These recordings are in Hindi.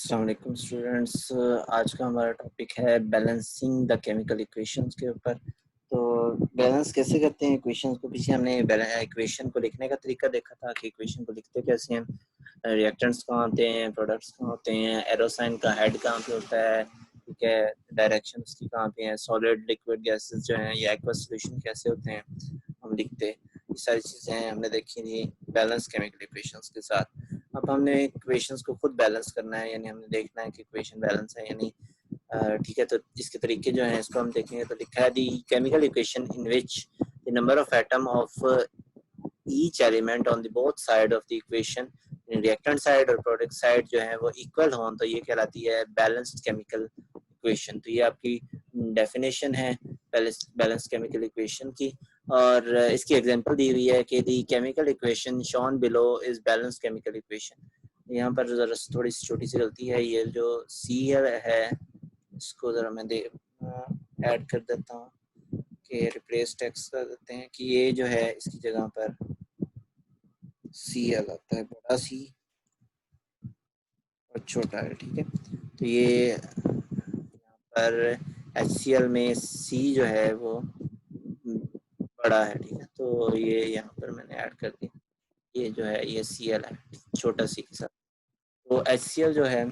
अस्सलाम वालेकुम स्टूडेंट्स। आज का हमारा टॉपिक है बैलेंसिंग द केमिकल इक्वेशंस के ऊपर। तो बैलेंस कैसे करते हैं इक्वेशंस को। पीछे हमने इक्वेशन को लिखने का तरीका देखा था कि इक्वेशन को लिखते कैसे हैं, रिएक्टेंट्स कहाँ होते हैं, प्रोडक्ट्स कहाँ होते हैं, एरो साइन का हेड कहाँ पे होता है, ठीक है, डायरेक्शन उसकी कहाँ पे है, सॉलिड लिक्विड गैसेस जो हैं या एक्वस सॉल्यूशन कैसे होते हैं हम लिखते, ये सारी चीज़ें हमने देखी थी बैलेंस केमिकल इक्वेशंस के साथ। अब हमने इक्वेशंस को खुद बैलेंस करना है, यानी हमने देखना है कि इक्वेशन बैलेंस है यानी ठीक है। तो इसके तरीके जो हैं इसको हम देखेंगे। तो लिखा है the chemical equation in which the number of atom of each element on the both side of the equation, reactant side और प्रोडक्ट साइड जो है वो इक्वल हों, तो ये कहलाती है बैलेंस्ड केमिकल इक्वेशन। तो ये आपकी डेफिनेशन है बैलेंस केमिकल इक्वेशन की। और इसकी एग्जांपल दी हुई है कि the chemical equation shown below is balance chemical equation. यहाँ पर जरा थोड़ी सी छोटी सी गलती है, ये जो सी है इसको जरा मैं ऐड कर देता हूँ कि रिप्लेस टेक्स्ट कर देते हैं कि ये जो है इसकी जगह पर सी एल आता है, बड़ा सी और छोटा है, ठीक है। तो ये यहाँ पर HCl में सी जो है वो बड़ा है, ठीक है। तो ये यहाँ पर मैंने ऐड कर दिया, ये जो है ये Cl है छोटा सी के साथ। तो HCl जो है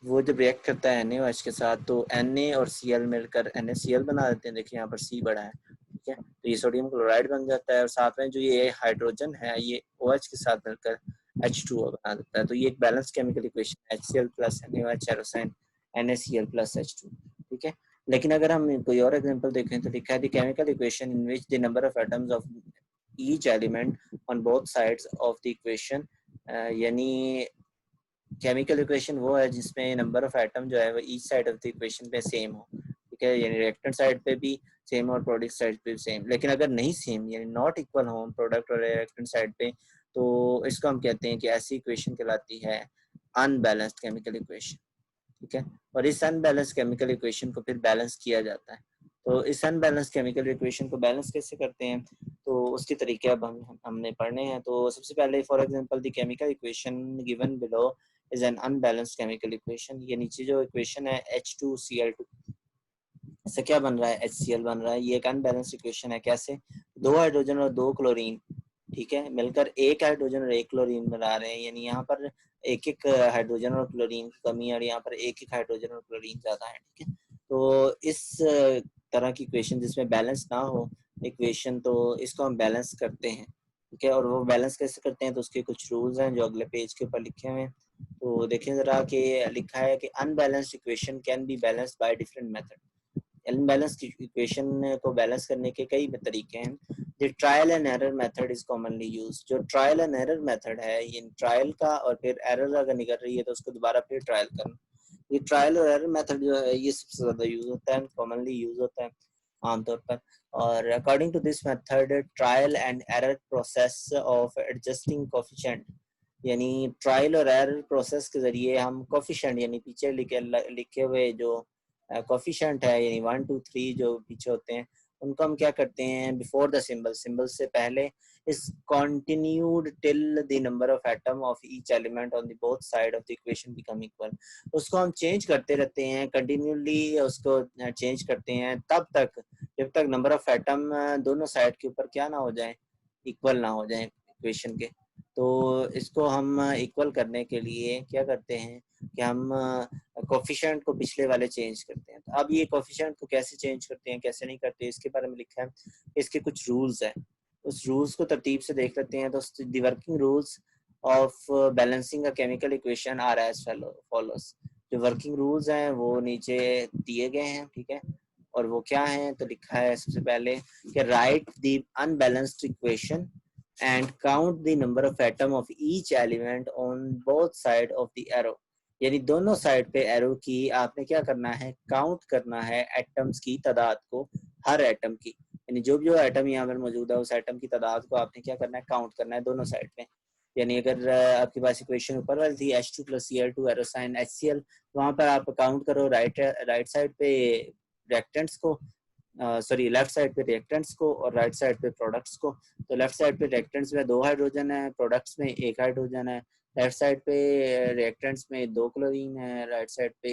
वो जब रिएक्ट करता है NaOH के साथ तो Na और Cl मिलकर NaCl बना देते हैं। देखिए यहाँ पर C बड़ा है, ठीक है। तो ये सोडियम क्लोराइड बन जाता है और साथ में जो ये हाइड्रोजन है ये OH के साथ मिलकर H2O बना देता है। तो ये एक balance chemical equation HCl plus NaOH एरोसाइन NaCl plus H2, ठीक है। लेकिन अगर हम कोई और एग्जांपल देखें तो लिखा है the chemical equation in which the number of atoms of each element on both sides of the equation, यानी केमिकल इक्वेशन वो है जिसमें नंबर ऑफ एटम जो है वो each side of the equation पे सेम हो, ठीक है। यानी रिएक्टेंट साइड पे भी सेम और प्रोडक्ट साइड पे भी सेम। लेकिन अगर नहीं सेम यानी नॉट इक्वल हो प्रोडक्ट और रिएक्टेंट साइड पे, तो इसको हम कहते हैं कि ऐसी इक्वेशन कहलाती है अनबैलेंस्ड केमिकल इक्वेशन, ठीक है। और इस अनबैलेंस केमिकल इक्वेशन को फिर बैलेंस किया जाता है। तो इस अनबैलेंस केमिकल इक्वेशन को बैलेंस कैसे करते हैं, तो उसके तरीके अब हमने पढ़ने हैं। तो सबसे पहले for example the chemical equation given below is an unbalanced chemical equation. ये नीचे जो इक्वेशन है H2Cl2, इससे क्या बन रहा है HCl बन रहा है। ये एक अनबैलेंस्ड इक्वेशन है। कैसे? दो हाइड्रोजन और दो क्लोरीन, ठीक है, मिलकर एक हाइड्रोजन और एक क्लोरीन बना रहे हैं। यानी यहाँ पर एक एक हाइड्रोजन और क्लोरीन की कमी है और यहाँ पर एक एक हाइड्रोजन और क्लोरीन ज्यादा है, ठीक है। तो इस तरह की इक्वेशन जिसमें बैलेंस ना हो इक्वेशन, तो इसको हम बैलेंस करते हैं, ठीक है। और वो बैलेंस कैसे करते हैं तो उसके कुछ रूल्स हैं जो अगले पेज के ऊपर लिखे हुए हैं। तो देखें जरा कि लिखा है कि unbalanced equation can be balanced by different method. Unbalance equation को बैलेंस करने के कई तरीके हैं। The trial and error method is commonly used. जो ट्रायल एंड एरर मेथड है, ये ट्रायल का और फिर एरर अगर निकल रही है तो उसको दोबारा फिर ट्रायल करना। ये ट्रायल और एरर मेथड जो है ये सबसे ज्यादा यूज होता है, कॉमनली यूज होता है आमतौर पर। और according to this method trial and error process of adjusting coefficient, यानी ट्रायल और एरर प्रोसेस के जरिए हम कोफिशिएंट यानी पीछे लिखे हुए जो कोफिशिएंट है यानी 1 2 3 जो पीछे होते हैं उनको हम क्या करते हैं बिफोर द सिंबल, सिंबल से पहले, is continued till the number of atom of each element on the both side of the equation become equal. उसको हम चेंज करते रहते हैं, कंटिन्यूली उसको चेंज करते हैं तब तक जब तक नंबर ऑफ एटम दोनों साइड के ऊपर क्या ना हो जाए, इक्वल ना हो जाए इक्वेशन के। तो इसको हम इक्वल करने के लिए क्या करते हैं कि हम कोफिशिएंट को पिछले वाले चेंज करते हैं। तो अब ये कोफिशिएंट को कैसे चेंज करते हैं कैसे नहीं करते इसके बारे में लिखा है। इसके कुछ रूल्स हैं, उस रूल्स को तरतीब से देख लेते हैं। तो the working rules of balancing a chemical equation are as follows. जो वर्किंग रूल्स हैं वो नीचे दिए गए हैं, ठीक है। और वो क्या है तो लिखा है सबसे पहले कि right the unbalanced equation and count the number of atom of each element on both side of the arrow। यानी दोनों साइड पे एरो की आपने क्या करना है, काउंट करना है एटम्स की तादाद को, हर एटम की, यानी जो भी जो एटम यहाँ पर मौजूद है उस एटम की तादाद को आपने क्या करना है, काउंट करना है दोनों साइड पे। यानी अगर आपके पास इक्वेशन ऊपर वाली थी H2 + Cl2 एरोसाइन HCl, वहां पर आप काउंट करो राइट साइड पे रिएक्टेंट्स को, सॉरी लेफ्ट साइड पे रिएक्टेंट्स को और राइट साइड पे प्रोडक्ट्स को। तो लेफ्ट साइड पे रिएक्टेंट्स में 2 हाइड्रोजन है, प्रोडक्ट्स में 1 हाइड्रोजन है। लेफ्ट साइड पे रिएक्टेंट्स में 2 क्लोरीन है, राइट साइड पे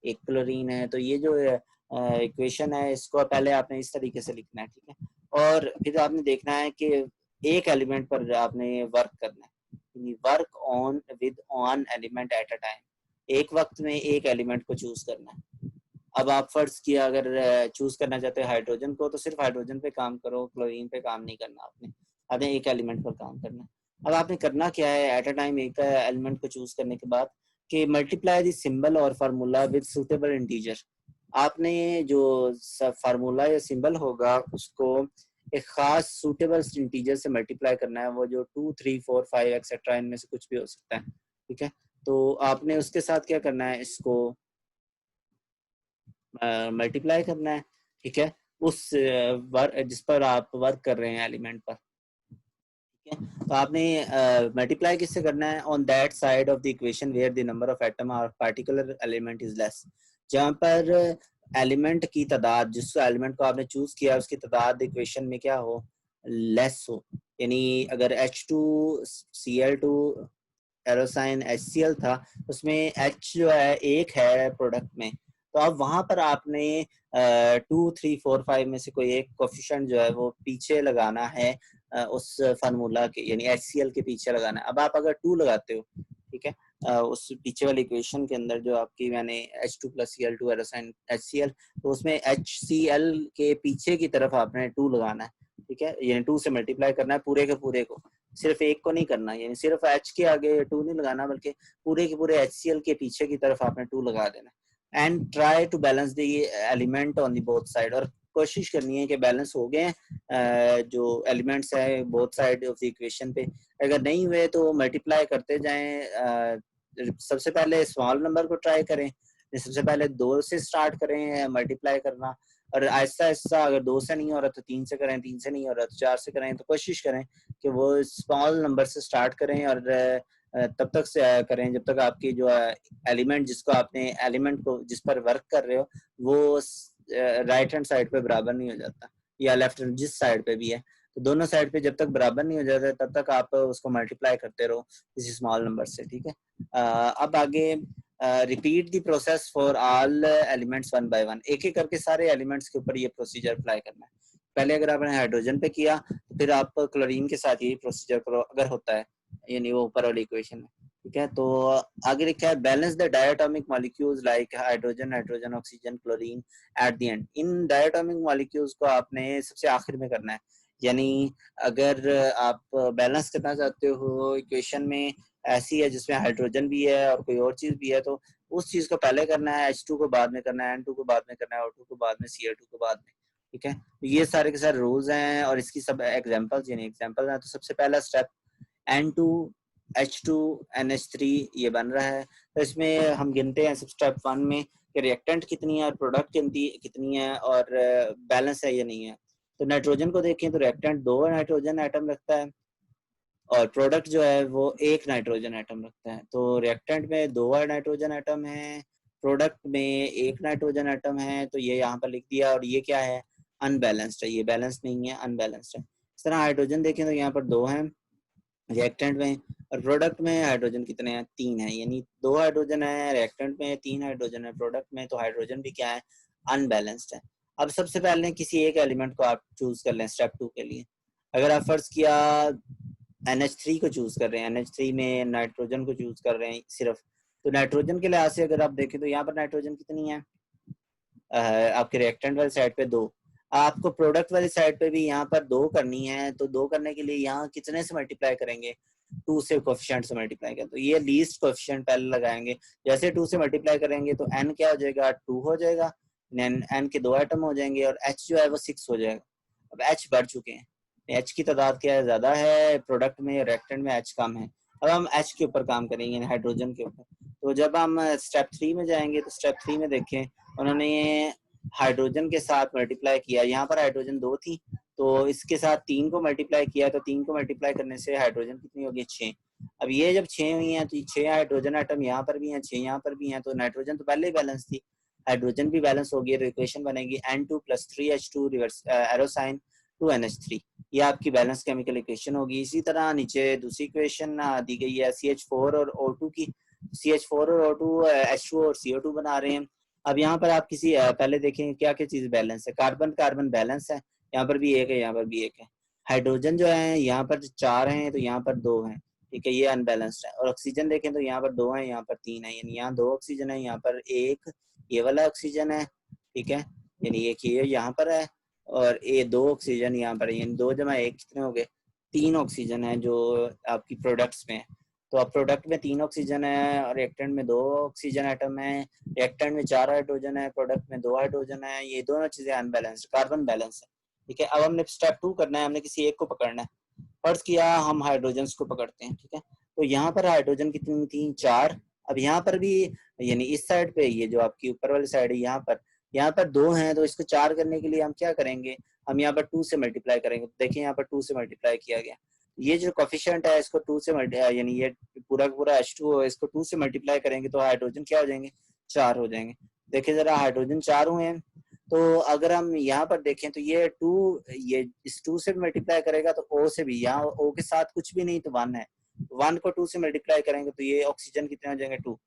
1 क्लोरीन है। तो ये जो इक्वेशन है इसको पहले आपने इस तरीके से लिखना है, ठीक है। और फिर आपने देखना है कि एक एलिमेंट पर आपने वर्क करना है, work on with on element at a time, एक वक्त में एक एलिमेंट को चूज करना है। अब आप फर्ज किया अगर चूज करना चाहते हो हाइड्रोजन को, तो सिर्फ हाइड्रोजन पे काम करो, क्लोरीन पे काम नहीं करना आपने एक एलिमेंट पर काम करना है। अब आपने करना क्या है एट अ टाइम एक एलिमेंट को चूज करने के बाद कि मल्टीप्लाई द सिंबल और फार्मूला विद सुटेबल इंटीजर। आपने जो फार्मूला या सिंबल होगा उसको एक खास सूटेबल इंटीजर से मल्टीप्लाई करना है, वो जो 2, 3, 4, 5 एक्सेट्रा इनमें से कुछ भी हो सकता है, ठीक है। तो आपने उसके साथ क्या करना है, इसको मल्टीप्लाई करना है, ठीक है, उस जिस पर आप वर्क कर रहे हैं एलिमेंट पर, ठीक है। तो आपने मल्टीप्लाई किससे करना है, on that side of the equation where the number of atom और पार्टिकुलर एलिमेंट इज लेस, जहां पर एलिमेंट की तादाद, जिस एलिमेंट को आपने चूज किया उसकी तादाद इक्वेशन में क्या हो, लेस हो। यानी अगर H2Cl2 एरोसाइन HCl था, उसमें H जो है एक है प्रोडक्ट में, तो अब वहां पर आपने 2, 3, 4, 5 में से कोई एक कोफिशिएंट जो है वो पीछे लगाना है, उस फार्मूला के, यानी HCl के पीछे लगाना है। अब आप अगर 2 लगाते हो, ठीक है, उस पीछे वाली इक्वेशन के अंदर जो आपकी मैंने H2 + Cl2 एरोसाइन HCl, तो उसमें HCl के पीछे की तरफ आपने 2 लगाना है, ठीक है, यानी 2 से मल्टीप्लाई करना है पूरे के पूरे को, सिर्फ एक को नहीं करना, यानी सिर्फ H के आगे 2 नहीं लगाना, बल्कि पूरे के पूरे HCl के पीछे की तरफ आपने 2 लगा देना। And try to balance the element on the both side, और कोशिश करनी है कि बैलेंस हो गए जो एलिमेंट्स है both side of the equation पे। अगर नहीं हुए तो मल्टीप्लाई करते जाएं, सबसे पहले स्मॉल नंबर को ट्राई करें, सबसे पहले 2 से स्टार्ट करें मल्टीप्लाई करना, और आहिस्ता आहिस्ता अगर 2 से नहीं हो रहा तो 3 से करें, 3 से नहीं हो रहा तो 4 से करें। तो कोशिश करें कि वो स्मॉल नंबर से स्टार्ट करें और तब तक से करें जब तक आपकी जो एलिमेंट, जिसको आपने एलिमेंट को जिस पर वर्क कर रहे हो वो राइट हैंड साइड पे बराबर नहीं हो जाता, या लेफ्ट जिस साइड पे भी है, तो दोनों साइड पे जब तक बराबर नहीं हो जाता तब तक आप उसको मल्टीप्लाई करते रहो किसी स्मॉल नंबर से, ठीक है। अब आगे repeat the process for all elements one by one, एक एक करके सारे एलिमेंट्स के ऊपर ये प्रोसीजर अप्लाई करना है। पहले अगर आपने हाइड्रोजन पे किया तो फिर आप क्लोरीन के साथ यही प्रोसीजर करो अगर होता है, यानी वो ऊपर वाली इक्वेशन में, ठीक है। तो आगे लिखा है balance the diatomic molecules like hydrogen, nitrogen, oxygen, chlorine at the end. In diatomic molecules को आपने सबसे आखिर में करना है, यानी अगर आप बैलेंस करना चाहते हो इक्वेशन में ऐसी है जिसमें हाइड्रोजन भी है और कोई और चीज भी है, तो उस चीज को पहले करना है, H2 को बाद में करना है, N2 को बाद में करना है, O2 को बाद में, Cl2 को बाद में, ठीक है। तो ये सारे के सारे रूल्स हैं और इसकी सब एग्जांपल्स, यानी एग्जांपल हैं। तो सबसे पहला स्टेप N2 H2 NH3 ये बन रहा है, तो इसमें हम गिनते हैं सब स्टेप 1 में कि रिएक्टेंट कितनी है और प्रोडक्ट कितनी है और बैलेंस है या नहीं है। तो नाइट्रोजन को देखें तो रिएक्टेंट 2 नाइट्रोजन एटम रखता है और प्रोडक्ट जो है वो 1 नाइट्रोजन एटम रखता है। तो रिएक्टेंट में 2 नाइट्रोजन एटम है, प्रोडक्ट में 1 नाइट्रोजन एटम है, तो ये यहाँ पर लिख दिया। और ये क्या है, अनबैलेंस्ड है, ये बैलेंस नहीं है, अनबैलेंस्ड है। इस तरह हाइड्रोजन देखें तो यहाँ पर 2 हैं रिएक्टेंट में, और प्रोडक्ट में हाइड्रोजन कितने हैं, 3 है, यानी 2 हाइड्रोजन है रिएक्टेंट में, 3 हाइड्रोजन है प्रोडक्ट में, तो हाइड्रोजन भी क्या है, अनबैलेंस्ड है। अब सबसे पहले किसी एक एलिमेंट को आप चूज कर लें स्टेप 2 के लिए। अगर आप फर्ज किया NH3 को चूज कर रहे हैं, NH3 में नाइट्रोजन को चूज कर रहे हैं सिर्फ, तो नाइट्रोजन के लिहाज से अगर आप देखें तो यहाँ पर नाइट्रोजन कितनी है, आपके रिएक्टेंट वाली साइड पे 2, आपको प्रोडक्ट वाली साइड पे भी यहाँ पर 2 करनी है, तो 2 करने के लिए यहाँ कितने से मल्टीप्लाई करेंगे, 2 से कोफिशिएंट से मल्टीप्लाई करें। तो ये लीस्ट कोफिशिएंट पहले लगाएंगे, जैसे 2 से मल्टीप्लाई करेंगे तो n क्या हो जाएगा, 2 हो जाएगा, n के 2 आइटम हो जाएंगे और h जो है वो 6 हो जाएगा। अब h बढ़ चुके हैं, H की तादाद क्या है, ज्यादा है प्रोडक्ट में, रिएक्टेंट में H कम है। अब हम H के ऊपर काम करेंगे, हाइड्रोजन के ऊपर। तो जब हम स्टेप 3 में जाएंगे तो स्टेप 3 में देखें उन्होंने हाइड्रोजन के साथ मल्टीप्लाई किया, यहाँ पर हाइड्रोजन 2 थी तो इसके साथ 3 को मल्टीप्लाई किया, तो 3 को मल्टीप्लाई करने से हाइड्रोजन कितनी होगी, 6। अब ये जब 6 हुई हैं तो 6 हाइड्रोजन आइटम यहाँ पर भी हैं, 6 यहाँ पर भी हैं, तो नाइट्रोजन तो पहले ही बैलेंस थी, हाइड्रोजन भी बैलेंस हो गई। तो इक्वेशन बनेगी N2 + 3H2 रिवर्स एरोसाइन 2NH3। ये आपकी बैलेंस केमिकल इक्वेशन होगी। इसी तरह नीचे दूसरी इक्वेशन दी गई है CH4 और O2 की। CH4 और O2 H2 और CO2 बना रहे हैं। अब यहाँ पर आप किसी पहले देखें क्या क्या चीज बैलेंस है। कार्बन कार्बन बैलेंस है, यहाँ पर भी एक है, यहाँ पर भी एक है। हाइड्रोजन जो है यहाँ पर 4 हैं तो यहाँ पर 2 हैं, ठीक है, ये अनबैलेंस्ड है। और ऑक्सीजन देखें तो यहाँ पर 2 है, यहाँ पर 3 है, यानी यहाँ 2 ऑक्सीजन है, यहाँ पर एक ये वाला ऑक्सीजन है, ठीक है, यानी एक ये यहाँ पर है और ये 2 ऑक्सीजन यहाँ पर है, यानी 2 जमा 1 कितने हो गए, 3 ऑक्सीजन है जो आपकी प्रोडक्ट्स में है। तो अब प्रोडक्ट में 3 ऑक्सीजन है और रिएक्टेंट में 2 ऑक्सीजन एटम है, रिएक्टेंट में 4 हाइड्रोजन है, प्रोडक्ट में 2 हाइड्रोजन है। ये दोनों चीजें अनबैलेंस्ड, कार्बन बैलेंस है, ठीक है। अब हमने स्टेप 2 करना है, हमने किसी एक को पकड़ना है। फर्ज किया हम हाइड्रोजन को पकड़ते हैं, ठीक है। तो यहाँ पर हाइड्रोजन कितनी थी, 4। अब यहाँ पर भी यानी इस साइड पे ये जो आपकी ऊपर वाली साइड है यहाँ पर 2 हैं, तो इसको 4 करने के लिए हम क्या करेंगे, हम यहाँ पर 2 से मल्टीप्लाई करेंगे। देखिए यहाँ पर 2 से मल्टीप्लाई किया गया, ये जो कोफिशिएंट है इसको 2 से यानी ये पूरा पूरा H2O है, इसको 2 से मल्टीप्लाई करेंगे तो हाइड्रोजन क्या हो जाएंगे, 4 हो जाएंगे। देखिए जरा हाइड्रोजन 4 हुए हैं, तो अगर हम यहाँ पर देखें तो ये 2 ये इस 2 से मल्टीप्लाई करेगा तो O से भी, यहाँ O के साथ कुछ भी नहीं तो 1 है, 1 को 2 से मल्टीप्लाई करेंगे तो ये ऑक्सीजन कितने हो जाएंगे, 2।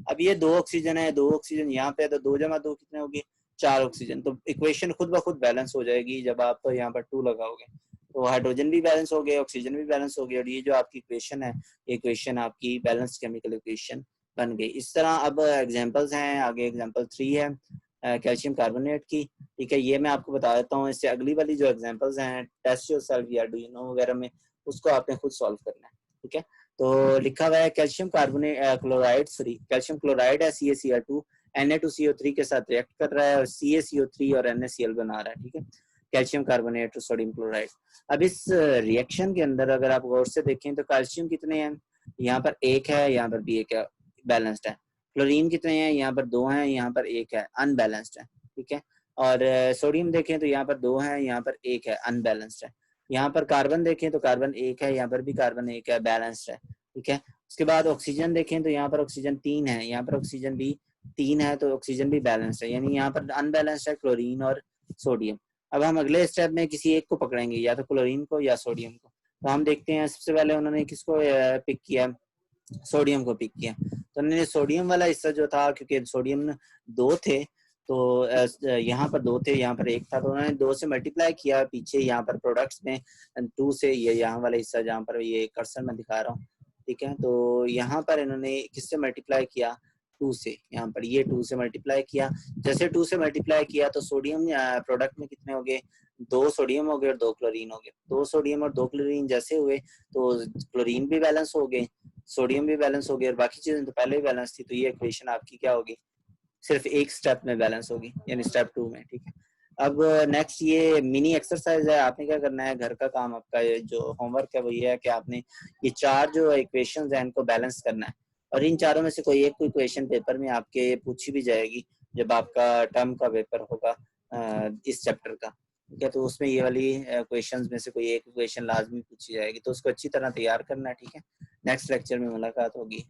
अब ये 2 ऑक्सीजन है, 2 ऑक्सीजन यहाँ पे है, तो 2 जमा 2 कितने होगी, 4 ऑक्सीजन। तो इक्वेशन खुद ब खुद बैलेंस हो जाएगी जब आप यहाँ पर 2 लगाओगे। तो हाइड्रोजन भी बैलेंस हो गए, ऑक्सीजन भी बैलेंस हो गया, और ये जो आपकी इक्वेशन है, ये इक्वेशन आपकी बैलेंस केमिकल इक्वेशन बन गई। इस तरह अब एग्जांपल्स हैं, आगे एग्जांपल 3 है कैल्शियम कार्बोनेट की, ठीक है। ये मैं आपको बता देता हूँ, इससे अगली वाली जो एग्जांपल्स हैं टेस्ट योरसेल्फ या डू यू नो वगैरह में, उसको आपने खुद सॉल्व करना है, ठीक है। तो लिखा हुआ है calcium carbonate chloride, sorry calcium chloride है CaCl2 Na2CO3 के साथ रिएक्ट कर रहा है और CaCO3 और NaCl बना रहा है, ठीक है, कैल्शियम कार्बोनेट और सोडियम क्लोराइड। अब इस रिएक्शन के अंदर अगर आप गौर से देखें तो कैल्शियम कितने हैं, यहाँ पर 1 है, यहाँ पर भी 1 है, बैलेंस्ड है। क्लोरीन कितने हैं, यहाँ पर 2 हैं, यहाँ पर 1 है, अनबैलेंस्ड है, ठीक है। और सोडियम देखें तो यहाँ पर 2 है, यहाँ पर 1 है, अनबैलेंस्ड है। यहाँ पर कार्बन देखें तो कार्बन 1 है, यहाँ पर भी कार्बन 1 है, बैलेंस्ड है, ठीक है। उसके बाद ऑक्सीजन देखें तो यहाँ पर ऑक्सीजन 3 है, यहाँ पर ऑक्सीजन भी 3 है, तो ऑक्सीजन भी बैलेंस्ड है, यानी यहाँ पर अनबैलेंस्ड है क्लोरीन और सोडियम। अब हम अगले स्टेप में किसी एक को पकड़ेंगे, या तो क्लोरीन को या सोडियम को। तो हम देखते हैं सबसे पहले उन्होंने किसको पिक किया, सोडियम को पिक किया। तो उन्होंने सोडियम वाला हिस्सा जो था, क्योंकि सोडियम 2 थे तो यहाँ पर 2 थे, यहाँ पर 1 था, तो उन्होंने 2 से मल्टीप्लाई किया पीछे यहाँ पर प्रोडक्ट्स में 2 से, ये यहाँ वाला हिस्सा जहाँ पर ये कर्सर में दिखा रहा हूँ, ठीक है। तो यहाँ पर इन्होंने किससे मल्टीप्लाई किया, 2 से, यहाँ पर ये 2 से मल्टीप्लाई किया। जैसे 2 से मल्टीप्लाई किया तो सोडियम प्रोडक्ट में कितने हो गए, 2 सोडियम हो गए और 2 क्लोरीन हो गए। 2 सोडियम और 2 क्लोरीन जैसे हुए तो क्लोरीन भी बैलेंस हो गए, सोडियम भी बैलेंस हो गया, और बाकी चीजें तो पहले ही बैलेंस थी। तो ये इक्वेशन आपकी क्या होगी, सिर्फ एक स्टेप में बैलेंस होगी, यानी स्टेप 2 में, ठीक है। अब नेक्स्ट ये मिनी एक्सरसाइज है, आपने क्या करना है, घर का काम आपका ये जो होमवर्क है वो ये है कि आपने ये 4 जो इक्वेशंस हैं इनको बैलेंस करना है, और इन चारों में से कोई एक इक्वेशन पेपर में आपके पूछी भी जाएगी जब आपका टर्म का पेपर होगा इस चैप्टर का, ठीक है। तो उसमें ये वाली क्वेश्चंस में से कोई एक क्वेश्चन लाजमी पूछी जाएगी, तो उसको अच्छी तरह तैयार करना है, ठीक है। नेक्स्ट लेक्चर में मुलाकात होगी।